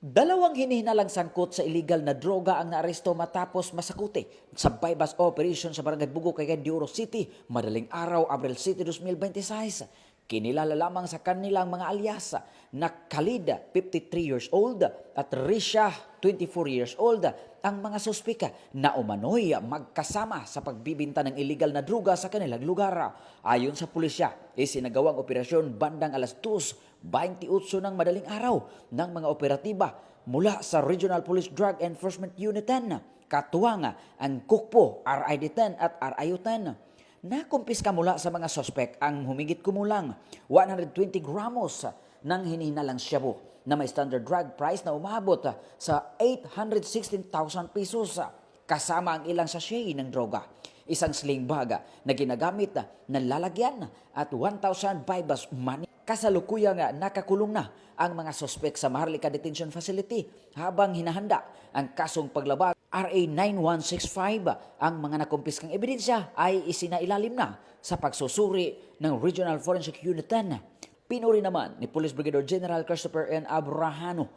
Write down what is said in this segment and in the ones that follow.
Dalawang hinihinalang sangkot sa illegal na droga ang naaresto matapos masakuti sa bypass operation sa Barangay Bugo, Cagayan de Oro City, madaling araw, Abril City 2026. Kinilala lamang sa kanilang mga alyas na Khalid, 53 years old, at Risha, 24 years old, ang mga suspika na umano'y magkasama sa pagbibinta ng illegal na droga sa kanilang lugar. Ayon sa pulisya, isinagawang operasyon bandang alas 2:28 ng madaling araw ng mga operatiba mula sa Regional Police Drug Enforcement Unit 10, katuwang ang Kukpo, RID-10 at RIU-10. Nakumpiska mula sa mga sospek ang humigit kumulang 120 gramos ng hinihinalang shabu na may standard drug price na umabot sa 816,000 pesos kasama ang ilang sachet ng droga, isang sling bag na ginagamit na lalagyan at 1,000 bypass money. Kasalukuyang nakakulong na ang mga sospek sa Maharlika Detention Facility habang hinahanda ang kasong paglabag RA 9165. Ang mga nakumpiskang ebidensya ay isinailalim na sa pagsusuri ng Regional Forensic Unit 10. Pinuri naman ni Police Brigadier General Christopher N. Abrahano,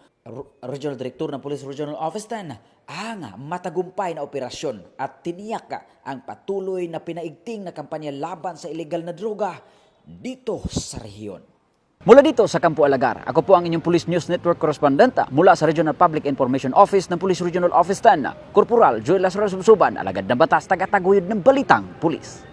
Regional Director ng Police Regional Office 10, ang matagumpay na operasyon at tiniyak ang patuloy na pinaigting na kampanya laban sa illegal na droga dito sa rehiyon. Mula dito sa Campo Alagar, ako po ang inyong Police News Network Correspondent mula sa Regional Public Information Office ng Police Regional Office 10, Corporal Joel Lazaro Subsuban, alagad ng batas, tagataguyod ng balitang pulis.